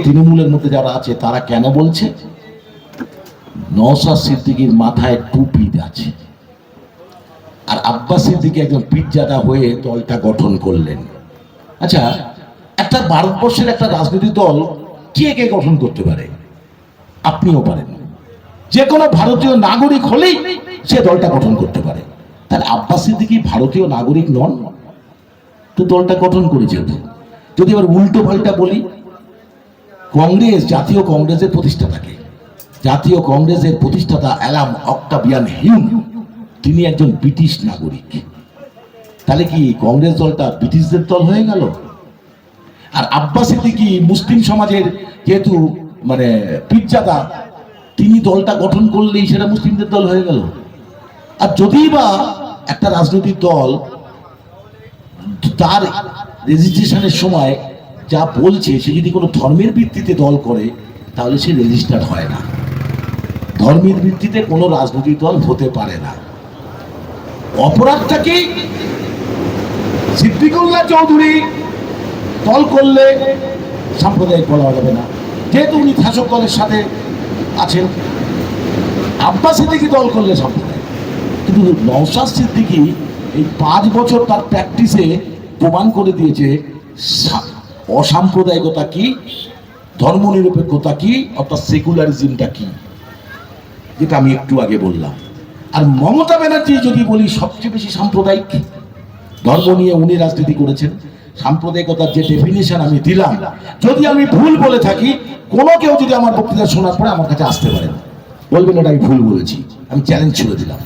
তৃণমূলের মধ্যে যারা আছে তারা কেন বলছে নওশাদ সিদ্দিকীর মাথায় টুপি আছে, আর আব্বাস সিদ্দিকী একজন পীরজাদা হয়ে দলটা গঠন করলেন। আচ্ছা, একটা ভারতবর্ষের একটা রাজনৈতিক দল কে কে গঠন করতে পারে? আপনিও পারেন। যে কোনো ভারতীয় নাগরিক হলেই সে দলটা গঠন করতে পারে। তাহলে আব্বাস সিদ্দিকী ভারতীয় নাগরিক নন, তো দলটা গঠন করেছে। যদি এবার উল্টো পাল্টা বলি, কংগ্রেস, জাতীয় কংগ্রেসের প্রতিষ্ঠাতাকে, জাতীয় কংগ্রেসের প্রতিষ্ঠাতা অ্যালান অক্টাভিয়ান হিউম, তিনি একজন ব্রিটিশ নাগরিক। তাহলে কি কংগ্রেস দলটা ব্রিটিশদের দল হয়ে গেল? আর আব্বাস সিদ্দিকী মুসলিম সমাজের যেহেতু পীরজাদা, তিনি দলটা গঠন করলেই সেটা মুসলিমদের দল হয়ে গেল। আর যদি বা একটা রাজনৈতিক দল তার রেজিস্ট্রেশনের সময় যা বলছে, সে যদি কোনো ধর্মের ভিত্তিতে দল করে, তাহলে সে রেজিস্টার্ড হয় না। ধর্মের ভিত্তিতে কোনো রাজনৈতিক দল হতে পারে না। অপরাধটাকে সিদ্দিকুল্লাহ চৌধুরী দল করলে সাম্প্রদায়িক বলা যাবে না, যেহেতু উনি শাসক দলের সাথে আছেন। আব্বাস সিদ্দিকী দল করলে সাম্প্রদায়িক। কিন্তু নওশাদ সিদ্দিকী এই 5 বছর তার প্র্যাকটিসে প্রমাণ করে দিয়েছে অসাম্প্রদায়িকতা কি, ধর্মনিরপেক্ষতা কি, অর্থাৎ সেকুলারিজমটা কি, যেটা আমি একটু আগে বললাম। আর মমতা ব্যানার্জি যদি বলি সবচেয়ে বেশি সাম্প্রদায়িক, ধর্ম নিয়ে উনি রাজনীতি করেছেন। সাম্প্রদায়িকতার যে ডেফিনেশন আমি দিলাম, যদি আমি ভুল বলে থাকি, কোনো কেউ যদি আমার বক্তৃতা শোনার পরে আমার কাছে আসতে পারেন, বলবেন এটা আমি ভুল বলেছি, আমি চ্যালেঞ্জ ছুড়ে দিলাম।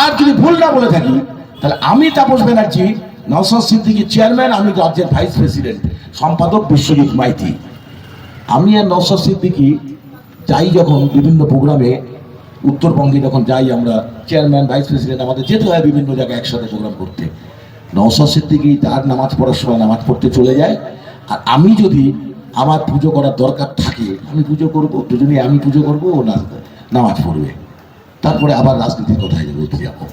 আর যদি ভুল না বলে থাকি, তাহলে আমি তাপস ব্যানার্জি, নওশাদ সিদ্দিকী চেয়ারম্যান, আমি রাজ্যের ভাইস প্রেসিডেন্ট, সম্পাদক বিশ্বজিৎ মাইতি। আমি আর নওশাদ সিদ্দিকী যাই যখন বিভিন্ন প্রোগ্রামে, উত্তরবঙ্গে যখন যাই আমরা, চেয়ারম্যান ভাইস প্রেসিডেন্ট, আমাদের যেতে হয় বিভিন্ন জায়গায় একসাথে প্রোগ্রাম করতে। নওশাদ সিদ্দিকী তার নামাজ পড়ার সময় নামাজ পড়তে চলে যায়, আর আমি যদি আমার পুজো করার দরকার থাকে, আমি পুজো করবো, দুজনে আমি পুজো করবো, ও নামাজ পড়বে, তারপরে আবার রাজনীতির কথায় বলতে যাবো।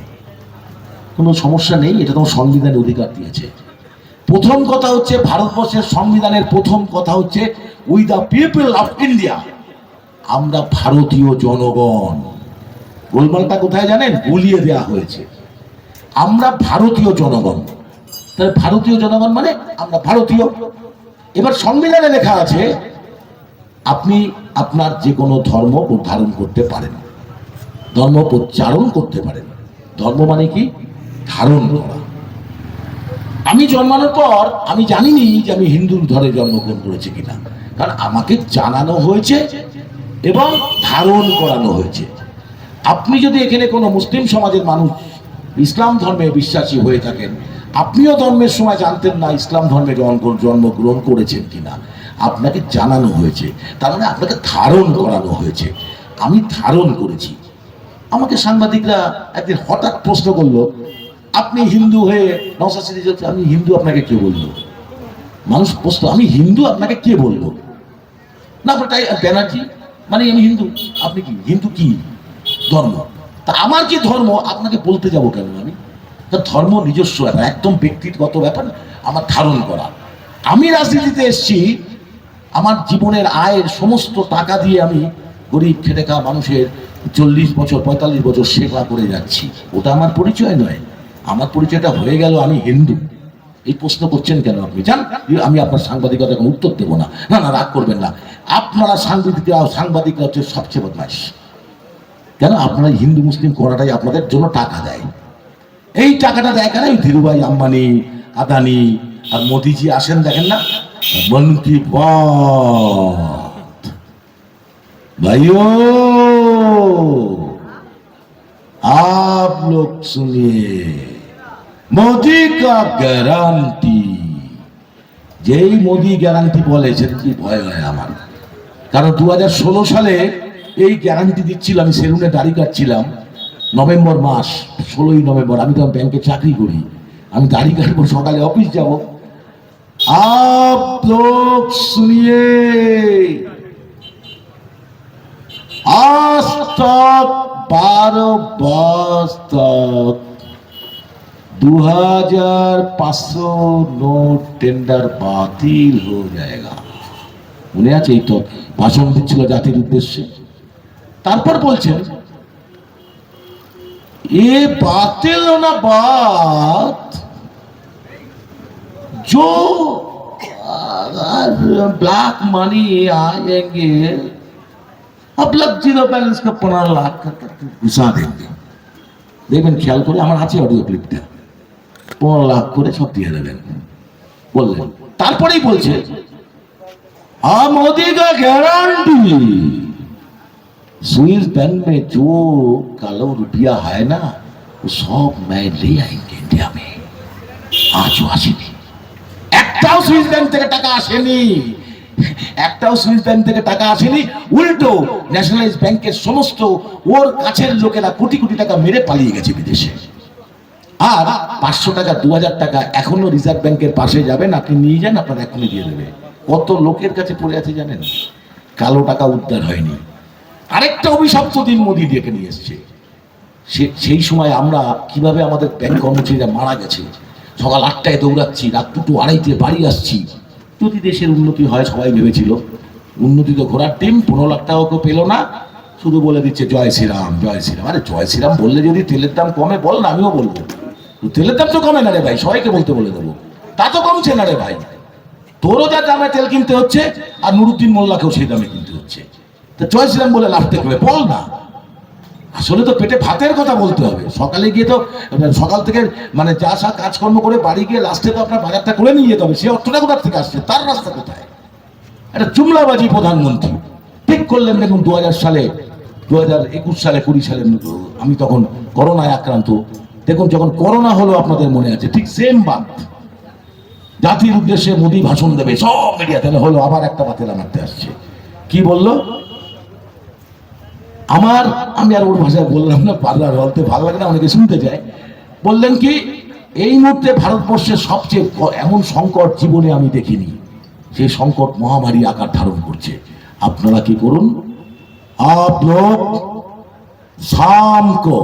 কোনো সমস্যা নেই, এটা তোমার সংবিধানের অধিকার দিয়েছে। প্রথম কথা হচ্ছে, ভারতবর্ষের সংবিধানের প্রথম কথা হচ্ছে, we the people of India, আমরা ভারতীয় জনগণ। গোলমালটা কোথায় জানেন? গুলিয়ে দেওয়া হয়েছে। আমরা ভারতীয় জনগণ। তাহলে ভারতীয় জনগণ মানে আমরা ভারতীয়। এবার সংবিধানে লেখা আছে, আপনি আপনার যে কোনো ধর্ম ধারণ করতে পারেন, ধর্ম প্রচারণ করতে পারেন। ধর্ম মানে কি? ধারণ করা। আমি জন্মানোর পর আমি জানিনি যে আমি হিন্দুর ঘরে জন্মগ্রহণ করেছি কিনা, কারণ আমাকে জানানো হয়েছে এবং ধারণ করানো হয়েছে। আপনি যদি এখানে কোনো মুসলিম সমাজের মানুষ ইসলাম ধর্মে বিশ্বাসী হয়ে থাকেন, আপনিও ধর্মের সময় জানতেন না ইসলাম ধর্মে জন্মগ্রহণ করেছেন কিনা, আপনাকে জানানো হয়েছে, তার মানে আপনাকে ধারণ করানো হয়েছে। আমি ধারণ করেছি। আমাকে সাংবাদিকরা একদিন হঠাৎ প্রশ্ন করলো, আপনি হিন্দু হয়ে নওশাদ সিদ্দিকী, আমি হিন্দু, আপনাকে কে বললো? মানুষ প্রশ্ন, আমি হিন্দু, আপনাকে কে বললো? না তাই ব্যানার্জি মানে আমি হিন্দু, আপনি কি হিন্দু? কি ধর্ম? তা আমার কি ধর্ম আপনাকে বলতে যাবো কেন? আমি ধর্ম নিজস্ব ব্যাপার, একদম ব্যক্তিগত ব্যাপার, আমার ধারণ করা। আমি রাজনীতিতে এসেছি, আমার জীবনের আয়ের সমস্ত টাকা দিয়ে আমি গরিব খেটে খাওয়া মানুষের 40 বছর 45 বছর সেবা করে যাচ্ছি। ওটা আমার পরিচয় নয়। আমার পরিচয়টা হয়ে গেল আমি হিন্দু। এই প্রশ্ন করছেন কেন আপনি? জান, আমি আপনার সাংবাদিকতা কোনো উত্তর দেবো না। না না, রাগ করবেন না, আপনারা সাংবাদিকরা হচ্ছে সবচেয়ে বদমাইশ। কেন? আপনারা হিন্দু মুসলিম করাটাই আপনাদের জন্য টাকা দেয়। এই টাকাটা দেয় কেন? ধীরুভাই আম্বানি, আদানি আর মোদিজি আসেন, দেখেন না, মন কি বাত ভাইও, आप लोग सुनिए, मोदी का গ্যারান্টি। যেই মোদি গ্যারান্টি বলে, সেটা কি ভয় হয় আমার। কারণ 2016 সালে এই গ্যারান্টি দিচ্ছিল, আমি সেলুনে দাড়ি কাটছিলাম, নভেম্বর মাস, 16ই নভেম্বর। আমি তো ব্যাংকে চাকরি করি, আমি দাড়ি কাটবো, সকালে অফিস যাব। आप लोग सुनिए, आज तक 12 वर्ष तक 2500 नोट टेंडर बातिल हो जाएगा। মনে আছে? এই তো ভাষণ দিচ্ছিল জাতির উদ্দেশ্যে। তারপর বলছেন, এ बातिल ना बात जो ब्लैक मनी आएंगे, अब लग जीरो बैलेंस का 15 लाख का घुसा देंगे। দেখবেন খেয়াল করে, আমার আছে অডিও ক্লিপটা, 15 লাখ করে সব দিয়ে দেবেন বললেন। তারপরেই বলছে, मोदी का गारंटी स्विस बैंक में जो कालो रुपया है ना, वो सब मैं ले आएंगे इंडिया में। आजও আসেনি, একটাও সুইস ব্যাংক থেকে টাকা আসেনি, একটাও সুইস ব্যাংক থেকে টাকা আসেনি। উল্টো ন্যাশনালাইজ ব্যাংকের সমস্ত ওর কাছের লোকেরা কোটি কোটি টাকা মেরে পালিয়ে গেছে বিদেশে। আর 500 টাকা 2000 টাকা এখনো রিজার্ভ ব্যাংকের পাশে যাবেন, আপনি নিয়ে যান, আপনার এখনই দিয়ে দেবে। কত লোকের কাছে পড়ে আছে জানেন? কালো টাকা উদ্ধার হয়নি। আরেকটা অভিশপ্ত দিন মোদি ডেকে নিয়ে এসছে। সেই সময় আমরা কিভাবে আমাদের ব্যাংক কর্মচারীরা মারা গেছে, সকাল 8টায় দৌড়াচ্ছি, রাত 2টো 2:30 বাড়ি আসছি। যদি দেশের উন্নতি হয়, সবাই ভেবেছিল উন্নতি তো ঘোরার টিম, 15 লাখ টাকাও কেউ পেল না, শুধু বলে দিচ্ছে জয় শ্রীরাম জয় শ্রীরাম। আরে জয় শ্রীরাম বললে যদি তেলের দাম কমে বল না, আমিও বলবো। তেলের দাম তো কমে না রে ভাই, সবাইকে বলতে বলে দেবো। তা তো কমছে না রে ভাই, তোরও যা দামে তেল কিনতে হচ্ছে আর নুরুদ্দিন মোল্লাকেও সেই দামে কিনতে হচ্ছে। তা জয় শ্রীরাম বলে লাভ দেখবে বল না। আসলে তো পেটে ভাতের কথা বলতে হবে। সকালে গিয়ে তো সকাল থেকে মানে যা সা কাজকর্ম করে বাড়ি গিয়ে লাস্টে তো আপনার বাজারটা করে নিয়ে যেতে হবে। সে অর্থটা কোথার থেকে আসছে, তার রাস্তা কোথায়? এটা জুমলাবাজি প্রধানমন্ত্রী ঠিক করলেন। দেখুন 2000 সালে 2021 সালে 20 সালে আমি তখন করোনায় আক্রান্ত। দেখুন যখন করোনা হলো, আপনাদের মনে আছে, ঠিক সেম বাত জাতির উদ্দেশ্যে মোদি ভাষণ দেবে, সব মিডিয়া তাহলে হলো। আবার একটা বাতিল মারতে আসছে। কি বললো? আমি আর ওর ভাষায় বললাম না, পার্লার বলতে ভালো লাগে না, অনেকে শুনতে চায়। বললেন কি, এই মুহূর্তে ভারতবর্ষের সবচেয়ে এমন সংকট জীবনে আমি দেখিনি। সেই সংকট মহামারী আকার ধারণ করছে। আপনারা কি করুন, आप लोग शाम को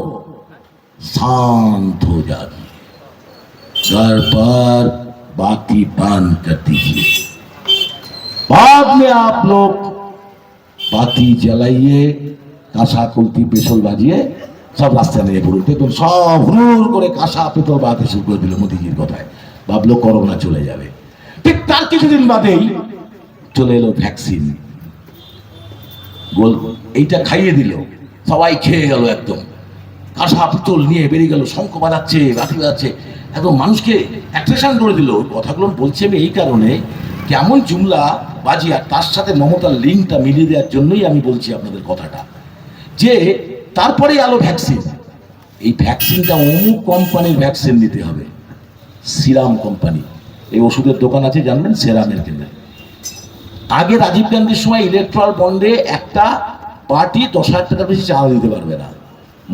शांत हो जाइए, घर पर बाती बंद कर दीजिए, बाद में आप लोग बाती जलाइए, কাঁসা কলতি পেছল বাজিয়ে সব রাস্তায় নিয়ে পড়ুন। দেখুন সব হুড় করে কাঁসা পেতল বাজাতে শুরু করে দিল মোদিজির কথায়। ভাবলো করোনা চলে যাবে। ঠিক তার কিছুদিন বাদেই চলে এলো ভ্যাকসিন। এইটা খাইয়ে দিল, সবাই খেয়ে গেল, একদম কাঁসা পিতল নিয়ে বেরিয়ে গেল, শঙ্খ বাজাচ্ছে, লাঠি বাজাচ্ছে, একদম মানুষকে অ্যাট্রাকশন করে দিল। কথাগুলো বলছি আমি এই কারণে, কেমন জুমলা বাজি, আর তার সাথে মমতার লিঙ্কটা মিলিয়ে দেওয়ার জন্যই আমি বলছি আপনাদের কথাটা। যে তারপরেই আলো ভ্যাকসিন। এই ভ্যাকসিনটা অমুক কোম্পানির ভ্যাকসিন দিতে হবে, সিরাম কোম্পানি। এই ওষুধের দোকান আছে জানবেন, সেরামের কেন্দ্রে। আগে রাজীব গান্ধীর সময় ইলেকট্রাল বন্ডে একটা পার্টি 10,000 টাকার বেশি চাঁদা দিতে পারবে না।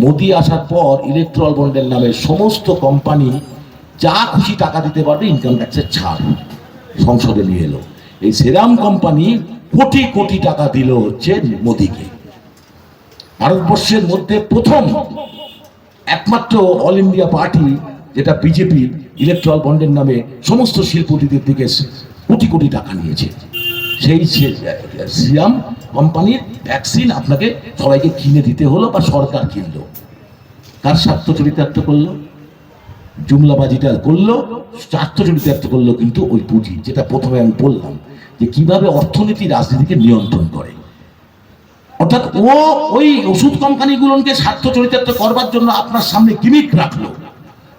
মোদি আসার পর ইলেকট্রাল বন্ডের নামে সমস্ত কোম্পানি যা খুশি টাকা দিতে পারবে, ইনকাম ট্যাক্সের ছাড় সংসদে নিয়ে এলো। এই সেরাম কোম্পানি কোটি কোটি টাকা দিল হচ্ছে মোদিকে। ভারতবর্ষের মধ্যে প্রথম একমাত্র অল ইন্ডিয়া পার্টি যেটা বিজেপি, ইলেকট্রাল বন্ডের নামে সমস্ত শিল্পপতিদের থেকে কোটি কোটি টাকা নিয়েছে। সেই সিরাম কোম্পানির ভ্যাকসিন আপনাকে সবাইকে কিনে দিতে হলো, বা সরকার কিনলো। কার স্বার্থ চরিতার্থ করলো? জুমলাবাজিটা করলো, স্বার্থ চরিতার্থ করলো কিন্তু ওই পুঁজি, যেটা প্রথমে আমি বললাম যে কিভাবে অর্থনীতি রাজনীতিকে নিয়ন্ত্রণ করে। অর্থাৎ ও ওই ওষুধ কোম্পানিগুলোকে স্বার্থ চরিতার্থ করবার জন্য আপনার সামনে গিমিক রাখলো,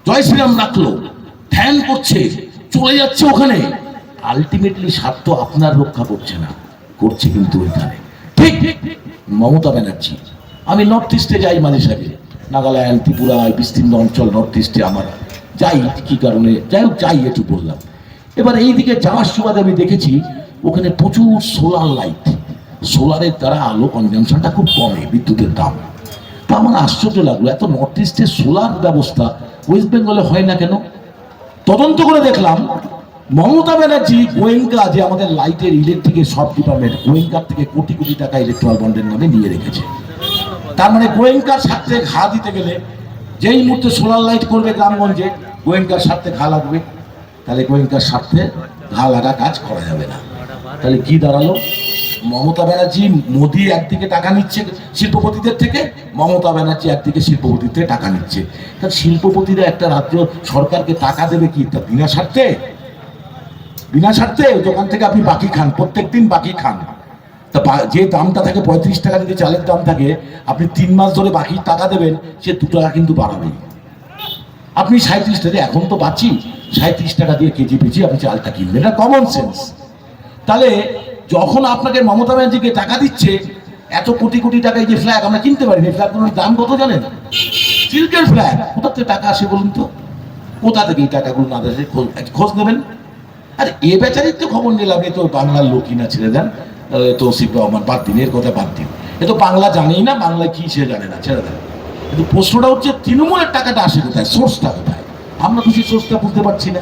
জয় শ্রীরাম রাখলো, ধ্যান করছে, চলে যাচ্ছে ওখানে। আলটিমেটলি স্বার্থ আপনার রক্ষা করছে না, করছে কিন্তু ওইখানে। ঠিক মমতা ব্যানার্জি, আমি নর্থ ইস্টে যাই মাঝে সাঝে, নাগাল্যান্ড, ত্রিপুরা, বিস্তীর্ণ অঞ্চল নর্থ ইস্টে আমার যাই, কি কারণে যাই হোক যাই, একটু বললাম। এবার এইদিকে যাওয়ার সুবাদে আমি দেখেছি ওখানে প্রচুর সোলার লাইট, সোলারের দ্বারা আলো কনজামশনটা খুব কমে, বিদ্যুতের দাম। তো আমার আশ্চর্য লাগলো, এত নর্থ ইস্টে সোলার ব্যবস্থা ওয়েস্ট বেঙ্গলে হয় না কেন? তদন্ত করে দেখলাম মমতা ব্যানার্জি গোয়েঙ্কা, যে আমাদের লাইটের ইলেকট্রিকের সব ডিপার্টমেন্ট, গোয়েঙ্কার থেকে কোটি কোটি টাকা ইলেকট্রাল বন্ডের নামে নিয়ে রেখেছে। তার মানে গোয়েঙ্কার স্বার্থে ঘা দিতে গেলে, যেই মুহূর্তে সোলার লাইট করবে গ্রামগঞ্জে, গোয়েঙ্কার স্বার্থে ঘা লাগবে, তাহলে গোয়েঙ্কার স্বার্থে ঘা লাগা কাজ করা যাবে না। তাহলে কি দাঁড়ালো? মমতা ব্যানার্জি, মোদি একদিকে টাকা নিচ্ছে শিল্পপতিদের থেকে, মমতা ব্যানার্জি একদিকে শিল্পপতির থেকে টাকা নিচ্ছে। কারণ শিল্পপতিরা একটা রাজ্য সরকারকে টাকা দেবে কি, তা বিনা স্বার্থে? বিনা স্বার্থে দোকান থেকে আপনি বাকি খান, প্রত্যেকদিন বাকি খান। তা যে দামটা থাকে 35 টাকা, যদি চালের দাম থাকে, আপনি 3 মাস ধরে বাকি টাকা দেবেন, সে 2 টাকা কিন্তু বাড়াবেই। আপনি 37 টাকা, এখন তো বাঁচি 37 টাকা দিয়ে কেজি পিছি আপনি চালটা কিনবেন, এটা কমন সেন্স। তাহলে যখন আপনাকে মমতা ব্যানার্জিকে টাকা দিচ্ছে, এত কোটি কোটি টাকায় যে ফ্ল্যাগ আমরা কিনতে পারি, এই ফ্ল্যাগগুলোর দাম কত জানেন? সিল্কের ফ্ল্যাগ। কোথা থেকে টাকা আসে বলুন তো? কোথা থেকে এই টাকাগুলো না আসে খোঁজ নেবেন। আর এ বেচারির তো খবর নিলাম, এ তো বাংলার লোকই না, ছেড়ে দেন। তৌসিফ রহমান বাদ দিন, এর কথা বাদ দিন, এ তো বাংলা জানেই না, বাংলায় কি সে জানে না, ছেড়ে দেন। কিন্তু প্রশ্নটা হচ্ছে তৃণমূলের টাকাটা আসে কোথায়, সোর্সটা কোথায়? আমরা তো সেই সোর্সটা বুঝতে পারছি না।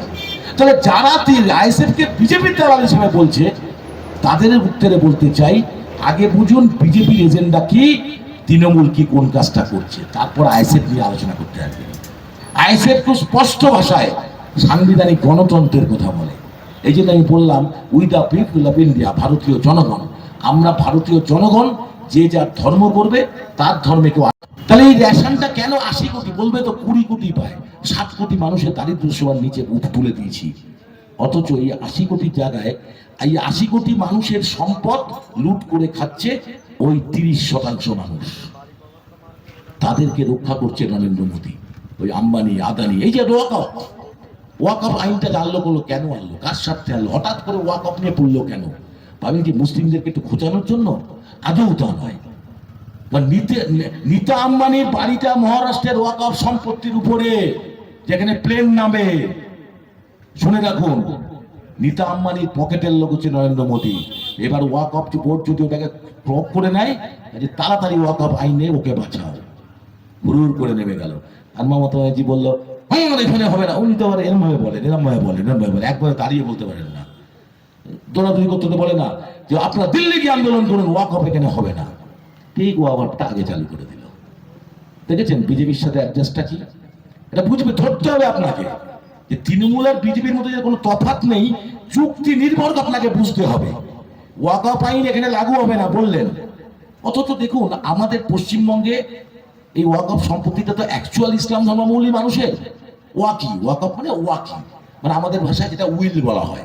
তাহলে যারা আইএসএফকে বিজেপির দালাল হিসেবে বলছে, তাদের উত্তরে বলতে চাই, আগে বুঝুন বিজেপির এজেন্ডা কি, তৃণমূল কি কোন কাজটা করছে, তারপর আইএসএফ নিয়ে আলোচনা করতে আসবে। আইএসএফ খুব স্পষ্ট ভাষায় সাংবিধানিক গণতন্ত্রের কথা বলে। এই জন্য আমি বললাম, we the people of India, ভারতীয় জনগণ, আমরা ভারতীয় জনগণ, যে যার ধর্ম করবে তার ধর্মে কেউ। তাহলে এই রেশনটা কেন 80 কোটি? বলবে তো 20 কোটি পায়, 7 কোটি মানুষের দারিদ্র সীমার নিচে তুলে দিয়েছি। অথচ এই 80 কোটির জায়গায় এই 80 কোটি মানুষের সম্পদ লুট করে খাচ্ছে ওই 30% মানুষ। তাদেরকে রক্ষা করছে নরেন্দ্র মোদী, ওই আম্বানি আদানি। এই যে ওয়াকফ আইনটা আনলো, করলো কেন আনলো, কার স্বার্থে আনলো? হঠাৎ করে ওয়াকফ নিয়ে পড়লো কেন? ভাবেন কি মুসলিমদেরকে একটু খোঁচানোর জন্য? আদৌ তা নয়। নীতা আম্বানির বাড়িটা মহারাষ্ট্রের ওয়াকফ সম্পত্তির উপরে, যেখানে প্লেন নামে। শুনে রাখুন, নীতা আম্বানির পকেটের লোক হচ্ছে নরেন্দ্র মোদী। এবার ওয়াকফ বোর্ড যদি ওটাকে ক্রপ করে নেয়, তাড়াতাড়ি ওয়াকফ আইনে ওকে বাঁচাও, হুড় করে নেমে গেল। আর মমতা ব্যানার্জি বললো এখানে হবে না। উনি তো আবার এরম ভাবে বলেন, এরম ভাবে বলেন, এরম ভাবে বলেন, একবারে দাঁড়িয়ে বলতে পারেন না, দৌড়াদৌড়ি করতে বলে না যে আপনারা দিল্লি গিয়ে আন্দোলন করুন, ওয়াকফ এখানে হবে না। ঠিক ওয়াকফটা আগে চালু করে দিল। দেখেছেন বিজেপির সাথে অ্যাডজাস্টটা কি? এটা বুঝবে, ধরতে হবে আপনাকে যে তৃণমূল আর বিজেপির মধ্যে যে কোনো তফাৎ নেই, চুক্তি নির্ভর আপনাকে বুঝতে হবে। ওয়াকফ আইন এখানে লাগু হবে না বললেন, অথচ দেখুন আমাদের পশ্চিমবঙ্গে এই ওয়াকফ সম্পত্তিটা তো অ্যাকচুয়াল ইসলাম ধর্মাবলম্বী মানুষের। ওয়াকফ মানে ওয়াকি, মানে আমাদের ভাষায় যেটা উইল বলা হয়।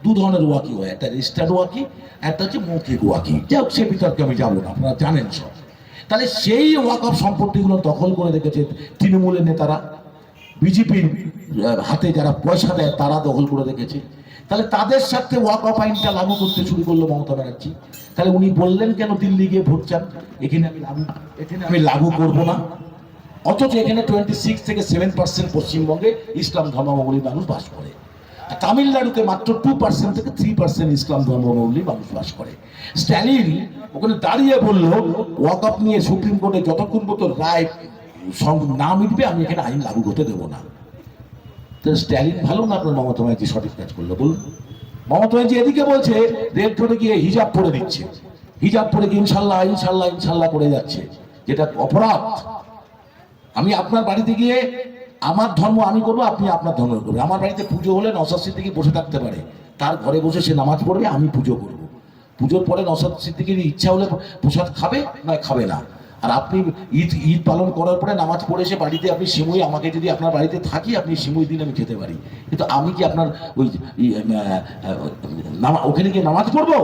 2 ধরনের ওয়াকি হয়, একটা রেজিস্টার্ড ওয়াকি, একটা হচ্ছে মৌখিক ওয়াকি। যাই হোক, সে বিতর্কে আমি যাবো না, আপনারা জানেন সব। তাহলে সেই ওয়াকফ সম্পত্তিগুলো দখল করে রেখেছে তৃণমূলের নেতারা, বিজেপির হাতে যারা পয়সা দেয় তারা দখল করে রেখেছে। তাহলে তাদের সাথে ওয়াকফ আইনটা লাগু করতে শুরু করলো মমতা ব্যানার্জি। তাহলে উনি বললেন কেন দিল্লি গিয়ে ভোট চান, এখানে আমি লাগু করবো না? অথচ এখানে 26 থেকে 7% পশ্চিমবঙ্গে ইসলাম ধর্মাবলম্বী মানুষ বাস করে। তামিলনাড়ুতে মাত্র 2% থেকে 3% ইসলাম ধর্মাবলম্বী মানুষ বাস করে। স্ট্যালিন ওখানে দাঁড়িয়ে বলল, ওয়াকফ নিয়ে সুপ্রিম কোর্টে যতক্ষণ পর্যন্ত রায় না মিটবে আমি এখানে আইন লাগু করতে দেবো না। তো স্ট্যালিন ভালো না আপনার মমতা ব্যানার্জি সঠিক কাজ করলো বলুন? মমতা ব্যানার্জি এদিকে বলছে রেল ধরে গিয়ে হিজাব পরে দিচ্ছে, হিজাব পরে গিয়ে ইনশাল্লাহ ইনশাল্লাহ ইনশাল্লাহ করে যাচ্ছে, যেটা অপরাধ। আমি আপনার বাড়িতে গিয়ে আমার ধর্ম আমি করবো, আপনি আপনার ধর্ম করবেন। আমার বাড়িতে পুজো হলে নওশাদ সিদ্দিকী বসে থাকতে পারে, তার ঘরে বসে সে নামাজ পড়বে, আমি পুজো করবো। পুজোর পরে নওশাদ সিদ্দিকীর ইচ্ছা হলে প্রসাদ খাবে, নয় খাবে না। আর আপনি ঈদ পালন করার পরে নামাজ পড়ে এসে বাড়িতে আপনি সিমুই, আমাকে যদি আপনার বাড়িতে থাকি আপনি সিমুই দিন আমি খেতে পারি, কিন্তু আমি কি আপনার ওই ওখানে গিয়ে নামাজ পড়বো?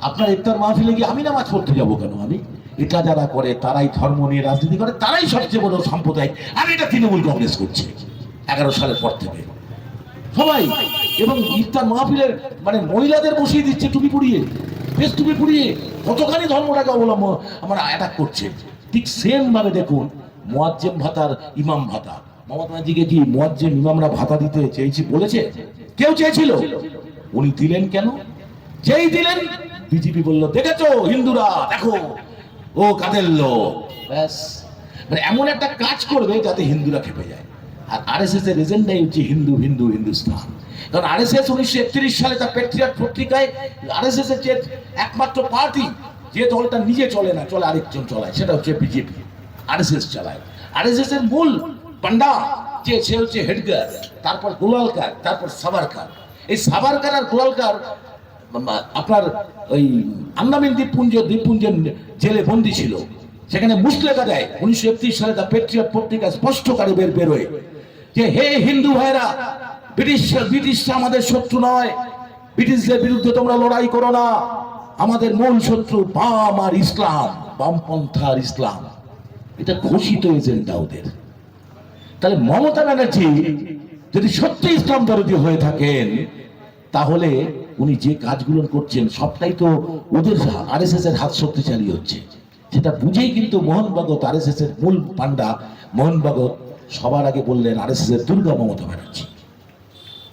আপনার ইফতার মাহফিলে গিয়ে আমি নামাজ পড়তে যাবো কেন? আমি এটা যারা করে তারাই ধর্ম নিয়ে রাজনীতি করে, তারাই সবচেয়ে বড় সাম্প্রদায়িক। আর এটা তৃণমূল কংগ্রেস করছে 11 সালের পর থেকে সবাই। এবং ইফতার মাহফিলের মানে মহিলাদের বসিয়ে দিচ্ছে টুপি পরিয়ে, বেশ টুপি পরিয়ে, কতখানি ধর্মটাকে অবলম্বন আমার অ্যাটাক করছে। ঠিক সেম ভাবে দেখুন মুয়াজ্জেম ভাতার ইমাম ভাতা, মমতা ব্যানার্জিকে কি মুয়াজ্জেম ইমামরা ভাতা দিতে বলেছে? কেউ চেয়েছিল? উনি দিলেন কেন? যেই দিলেন বিজেপি বললো দেখেছো হিন্দুরা, দেখো ও কাদের লোক, ব্যাস। মানে এমন একটা কাজ করবে যাতে হিন্দুরা খেপে যায়। আর আরএসএস এর এজেন্ডাই হচ্ছে হিন্দু হিন্দু হিন্দুস্তান। কারণ আরএসএস 1931 সালে তার প্যাট্রিয়ট পত্রিকায় আরএসএস এর যে একমাত্র পার্টি যে দলটা নিজে চলে না, চলে আরেকজন চলায়, সেটা হচ্ছে বিজেপি। আরএসএস চালায়। আরএসএস এর মূল পান্ডা যে সে হচ্ছে হেডগার, তারপর গোলালকার, তারপর সাভারকার। এই সাভারকার আর গোলালকার আপনার ওই আন্দামান দ্বীপপুঞ্জের জেলে বন্দী ছিল, সেখানে মুসলেখা দেয় 1931 সালে দ্য পেট্রিয়ট পত্রিকা স্পষ্টকারে বেরোয় যে হে হিন্দু ভাইরা, ব্রিটিশরা আমাদের শত্রু নয়, ব্রিটিশদের বিরুদ্ধে তোমরা লড়াই করো না, আমাদের মূল শত্রু বাম আর ইসলাম, বামপন্থা আর ইসলাম। এটা ঘোষিত এজেন্ডা ওদের। তাহলে মমতা ব্যানার্জি যদি সত্যি ইসলাম দরদি হয়ে থাকেন, তাহলে উনি যে কাজগুলো করছেন সবটাই তো ওদের আরএসএস এর হাত শক্তিশালী হচ্ছে। সেটা বুঝেই কিন্তু মোহন ভাগবত, আরএসএস এর মূল পান্ডা মোহন ভাগবত সবার আগে বললেন আরএসএস এর দুর্গা মমতা ব্যানার্জি।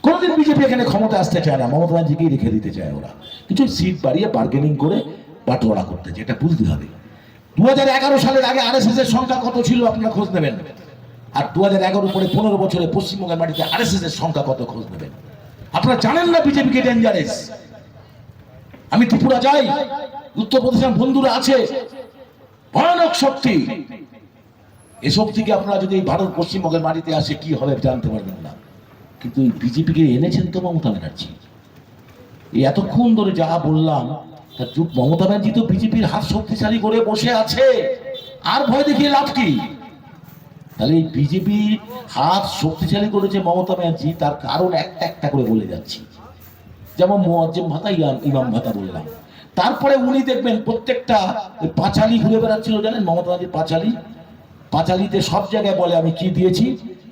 কোনদিন বিজেপি এখানে ক্ষমতা আসতে চায় না, মমতা ব্যানার্জিকেই রেখে দিতে চায় ওরা, কিছু সিট বাড়িয়ে বার্গেনিং করে বাটোয়ারা করতে চায়। এটা বুঝতে হবে। 2011 সালের আগে আরএসএস এর সংখ্যা কত ছিল আপনারা খোঁজ নেবেন, আর 2011 পরে 15 বছরে পশ্চিমবঙ্গের মাটিতে আরএসএস এর সংখ্যা কত খোঁজ নেবেন। আপনারা জানেন না বিজেপিকে ডেঞ্জারাস। আমি ত্রিপুরা যাই, উত্তরপ্রদেশের বন্ধুরা আছে, ভয়ানক শক্তি। এই শক্তিকে আপনারা যদি ভারত পশ্চিমবঙ্গের মাটিতে আসে কি হবে জানতে পারবেন না। কিন্তু এই বিজেপিকে এনেছেন তো মমতা ব্যানার্জি। এই এতক্ষণ ধরে যা বললাম তার যুগ মমতা ব্যানার্জি তো বিজেপির হাত শক্তিশালী করে বসে আছে, আর ভয় দেখিয়ে লাভ কি? তাহলে এই বিজেপি হাত শক্তিশালী করেছে মমতা ব্যানার্জি, তার কারণ একটা একটা করে বলে যাচ্ছি। যেমন মুয়াজ্জিম ভাতা, ইমাম ভাতা বললাম। তারপরে উনি দেখবেন প্রত্যেকটা পাঁচালি ঘুরে বেড়াচ্ছিল, জানেন মমতা ব্যানার্জির পাঁচালিতে সব জায়গায় বলে আমি কি দিয়েছি,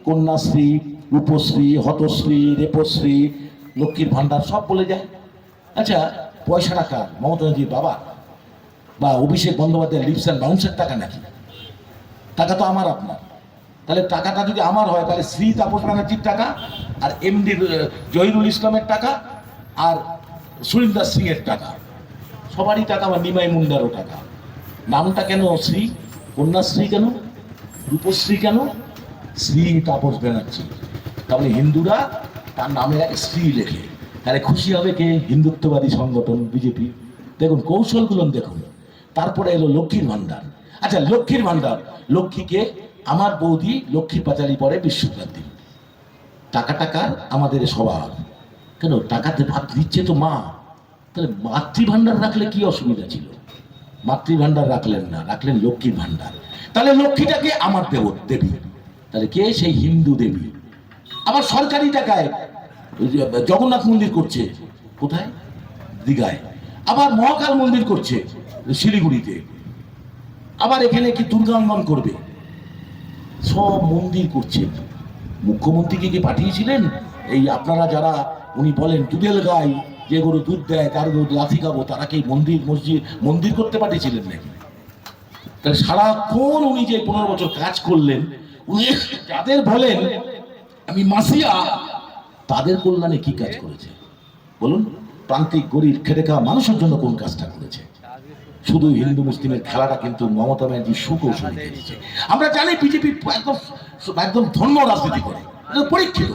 কন্যাশ্রী, রূপশ্রী, হতশ্রী, রেপশ্রী, লক্ষ্মীর ভান্ডার সব বলে যায়। আচ্ছা, পয়সাটা কার? মমতা ব্যানার্জির বাবা বা অভিষেক বন্দ্যোপাধ্যায়ের লিপস অ্যান্ড বাউন্সের টাকা নাকি? টাকা তো আমার আপনার। তাহলে টাকাটা যদি আমার হয়, তাহলে শ্রী তাপস ব্যানার্জির টাকা, আর এমডি জহিরুল ইসলামের টাকা, আর সুরিন্দর সিং এর টাকা, সবারই টাকা, বা নিমাই মুন্ডারও টাকা। নামটা কেন শ্রী? কন্যাশ্রী কেন? রূপশ্রী কেন? শ্রী তাপস ব্যানার্জি। তাহলে হিন্দুরা তার নামের এক শ্রী লেখে, তাহলে খুশি হবে কে? হিন্দুত্ববাদী সংগঠন বিজেপি। দেখুন কৌশলগুলো দেখুন। তারপরে এলো লক্ষ্মীর ভান্ডার। আচ্ছা, লক্ষ্মীর ভান্ডার, লক্ষ্মীকে আমার বৌদি লক্ষ্মীর পাঁচালি পরে বিশ্বভারতী, টাকা টাকার আমাদের সবার। কেন? টাকাতে ভাত দিচ্ছে তো মা। তাহলে মাতৃভান্ডার রাখলে কি অসুবিধা ছিল? মাতৃভান্ডার রাখলেন না, রাখলেন লক্ষ্মীর ভান্ডার। তাহলে লক্ষ্মীটাকে আমার দেবী, তাহলে কে? সেই হিন্দু দেবী। আবার সরকারি টাকায় জগন্নাথ মন্দির করছে, কোথায়? দীঘায়। আবার মহাকাল মন্দির করছে শিলিগুড়িতে। আবার এখানে কি দুর্গাঙ্গন করবে? সব মন্দির করছে। মুখ্যমন্ত্রীকে কি পাঠিয়েছিলেন? এই আপনারা যারা উনি বলেন দুধেল গাই, যে গরু দুধ দেয় তার গরু লাথি খাবো, তারা কি মন্দির করতে পাঠিয়েছিলেন নাকি? তাহলে সারাক্ষণ উনি যে 15 বছর কাজ করলেন, উনি যাদের বলেন আমি মাসিয়া, তাদের কল্যাণে কি কাজ করেছে বলুন? প্রান্তিক গরিব খেটে খাওয়া মানুষের জন্য কোন কাজটা করেছে? শুধু হিন্দু মুসলিমের খেলাটা কিন্তু মমতা ব্যানার্জি সুকৌশলী খেলেছে। আমরা জানি বিজেপি একদম ধর্ম রাজনীতি করে, পরীক্ষিত।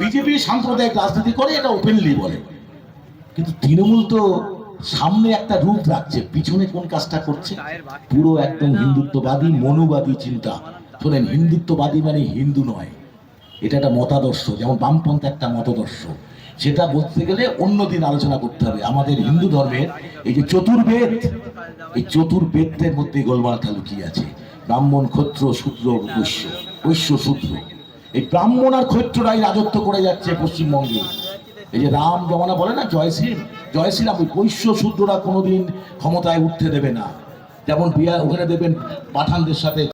বিজেপি সাম্প্রদায়িক রাজনীতি করে, এটা ওপেনলি বলে। কিন্তু তৃণমূল তো সামনে একটা রূপ রাখছে, পিছনে কোন কাজটা করছে? পুরো একদম হিন্দুত্ববাদী, মনুবাদী চিন্তা। শোনেন, হিন্দুত্ববাদী মানে হিন্দু নয়, এটা একটা মতাদর্শ। যেমন বামপন্থা একটা মতাদর্শ, সেটা বলতে গেলে অন্যদিন আলোচনা করতে হবে। আমাদের হিন্দু ধর্মের এই যে চতুর্বেদ, এই চতুর্বেদের মধ্যে গোলমালটা লুকিয়ে আছে। ব্রাহ্মণ, ক্ষত্র, শূদ্র, বৈশ্য, বৈশ্য শূদ্র। এই ব্রাহ্মণ আর ক্ষত্ররাই রাজত্ব করে যাচ্ছে পশ্চিমবঙ্গে। এই যে রাম জমানা বলে না, জয় শ্রীরাম, ওই বৈশ্য শূদ্ররা কোনোদিন ক্ষমতায় উঠতে দেবে না। যেমন বিহার, ওখানে দেবেন পাঠানদের সাথে